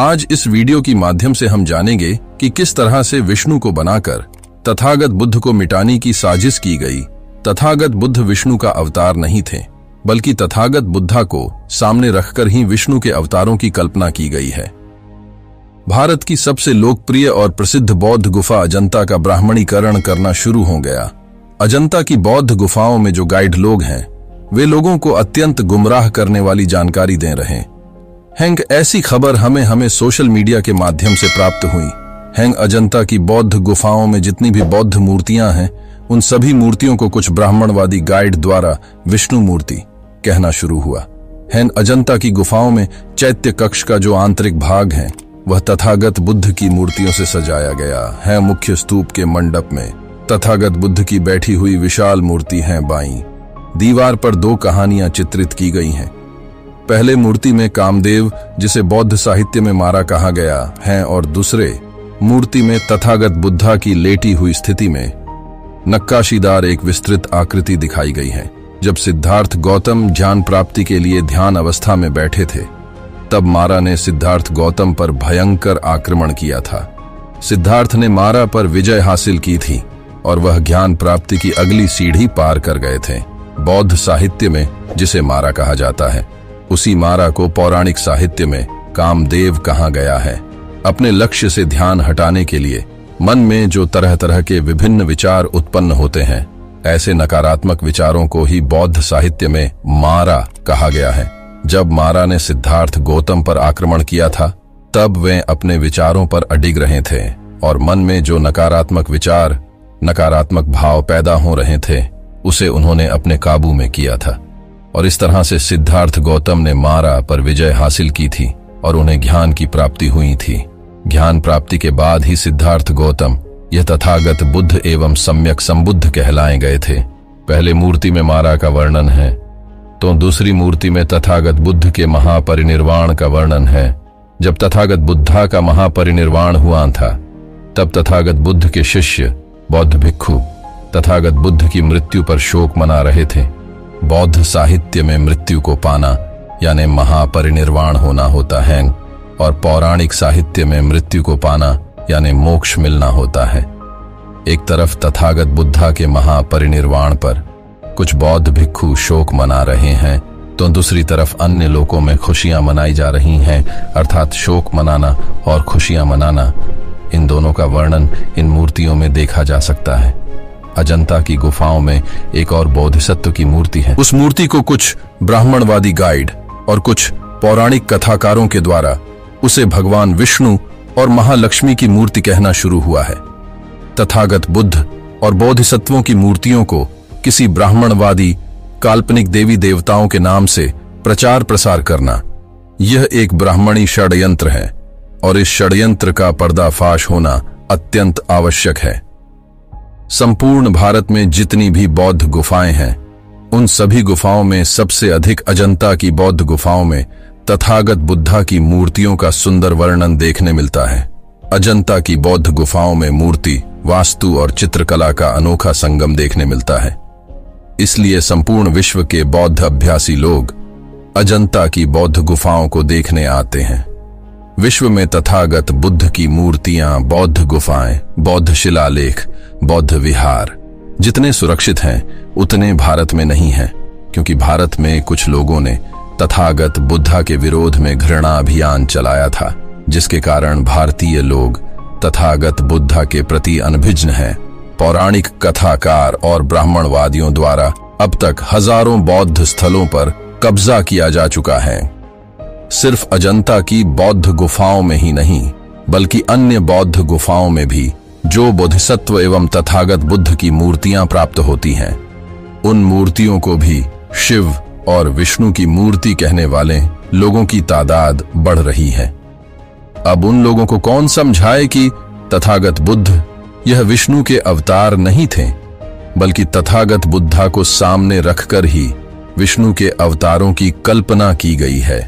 आज इस वीडियो की माध्यम से हम जानेंगे कि किस तरह से विष्णु को बनाकर तथागत बुद्ध को मिटाने की साजिश की गई। तथागत बुद्ध विष्णु का अवतार नहीं थे, बल्कि तथागत बुद्धा को सामने रखकर ही विष्णु के अवतारों की कल्पना की गई है। भारत की सबसे लोकप्रिय और प्रसिद्ध बौद्ध गुफा अजंता का ब्राह्मणीकरण करना शुरू हो गया। अजंता की बौद्ध गुफाओं में जो गाइड लोग हैं, वे लोगों को अत्यंत गुमराह करने वाली जानकारी दे रहे हैं। ऐसी खबर हमें सोशल मीडिया के माध्यम से प्राप्त हुई। अजंता की बौद्ध गुफाओं में जितनी भी बौद्ध मूर्तियां हैं, उन सभी मूर्तियों को कुछ ब्राह्मणवादी गाइड द्वारा विष्णु मूर्ति कहना शुरू हुआ। अजंता की गुफाओं में चैत्य कक्ष का जो आंतरिक भाग है, वह तथागत बुद्ध की मूर्तियों से सजाया गया है। मुख्य स्तूप के मंडप में तथागत बुद्ध की बैठी हुई विशाल मूर्ति है। बाईं दीवार पर दो कहानियां चित्रित की गई हैं। पहले मूर्ति में कामदेव, जिसे बौद्ध साहित्य में मारा कहा गया है, और दूसरे मूर्ति में तथागत बुद्धा की लेटी हुई स्थिति में नक्काशीदार एक विस्तृत आकृति दिखाई गई है। जब सिद्धार्थ गौतम ज्ञान प्राप्ति के लिए ध्यान अवस्था में बैठे थे, तब मारा ने सिद्धार्थ गौतम पर भयंकर आक्रमण किया था। सिद्धार्थ ने मारा पर विजय हासिल की थी और वह ज्ञान प्राप्ति की अगली सीढ़ी पार कर गए थे। बौद्ध साहित्य में जिसे मारा कहा जाता है, उसी मारा को पौराणिक साहित्य में कामदेव कहा गया है। अपने लक्ष्य से ध्यान हटाने के लिए मन में जो तरह तरह के विभिन्न विचार उत्पन्न होते हैं, ऐसे नकारात्मक विचारों को ही बौद्ध साहित्य में मारा कहा गया है। जब मारा ने सिद्धार्थ गौतम पर आक्रमण किया था, तब वे अपने विचारों पर अडिग रहे थे और मन में जो नकारात्मक विचार, नकारात्मक भाव पैदा हो रहे थे, उसे उन्होंने अपने काबू में किया था। और इस तरह से सिद्धार्थ गौतम ने मारा पर विजय हासिल की थी और उन्हें ज्ञान की प्राप्ति हुई थी। ज्ञान प्राप्ति के बाद ही सिद्धार्थ गौतम यह तथागत बुद्ध एवं सम्यक संबुद्ध कहलाए गए थे। पहले मूर्ति में मारा का वर्णन है, तो दूसरी मूर्ति में तथागत बुद्ध के महापरिनिर्वाण का वर्णन है। जब तथागत बुद्धा का महापरिनिर्वाण हुआ था, तब तथागत बुद्ध के शिष्य बौद्ध भिक्षु तथागत बुद्ध की मृत्यु पर शोक मना रहे थे। बौद्ध साहित्य में मृत्यु को पाना यानी महापरिनिर्वाण होना होता है, और पौराणिक साहित्य में मृत्यु को पाना यानी मोक्ष मिलना होता है। एक तरफ तथागत बुद्धा के महापरिनिर्वाण पर कुछ बौद्ध भिक्षु शोक मना रहे हैं, तो दूसरी तरफ अन्य लोकों में खुशियां मनाई जा रही हैं। अर्थात शोक मनाना और खुशियां मनाना, इन दोनों का वर्णन इन मूर्तियों में देखा जा सकता है। अजंता की गुफाओं में एक और बोधिसत्व की मूर्ति है। उस मूर्ति को कुछ ब्राह्मणवादी गाइड और कुछ पौराणिक कथाकारों के द्वारा उसे भगवान विष्णु और महालक्ष्मी की मूर्ति कहना शुरू हुआ है। तथागत बुद्ध और बोधिसत्वों की मूर्तियों को किसी ब्राह्मणवादी काल्पनिक देवी देवताओं के नाम से प्रचार प्रसार करना, यह एक ब्राह्मणी षड्यंत्र है और इस षड्यंत्र का पर्दाफाश होना अत्यंत आवश्यक है। संपूर्ण भारत में जितनी भी बौद्ध गुफाएं हैं, उन सभी गुफाओं में सबसे अधिक अजंता की बौद्ध गुफाओं में तथागत बुद्धा की मूर्तियों का सुंदर वर्णन देखने मिलता है। अजंता की बौद्ध गुफाओं में मूर्ति, वास्तु और चित्रकला का अनोखा संगम देखने मिलता है। इसलिए संपूर्ण विश्व के बौद्ध अभ्यासी लोग अजंता की बौद्ध गुफाओं को देखने आते हैं। विश्व में तथागत बुद्ध की मूर्तियां, बौद्ध गुफाएं, बौद्ध शिलालेख, बौद्ध विहार जितने सुरक्षित हैं, उतने भारत में नहीं हैं, क्योंकि भारत में कुछ लोगों ने तथागत बुद्धा के विरोध में घृणा अभियान चलाया था, जिसके कारण भारतीय लोग तथागत बुद्धा के प्रति अनभिज्ञ हैं। पौराणिक कथाकार और ब्राह्मणवादियों द्वारा अब तक हजारों बौद्ध स्थलों पर कब्जा किया जा चुका है। सिर्फ अजंता की बौद्ध गुफाओं में ही नहीं, बल्कि अन्य बौद्ध गुफाओं में भी जो बोधिसत्व एवं तथागत बुद्ध की मूर्तियां प्राप्त होती हैं, उन मूर्तियों को भी शिव और विष्णु की मूर्ति कहने वाले लोगों की तादाद बढ़ रही है। अब उन लोगों को कौन समझाए कि तथागत बुद्ध यह विष्णु के अवतार नहीं थे, बल्कि तथागत बुद्धा को सामने रखकर ही विष्णु के अवतारों की कल्पना की गई है।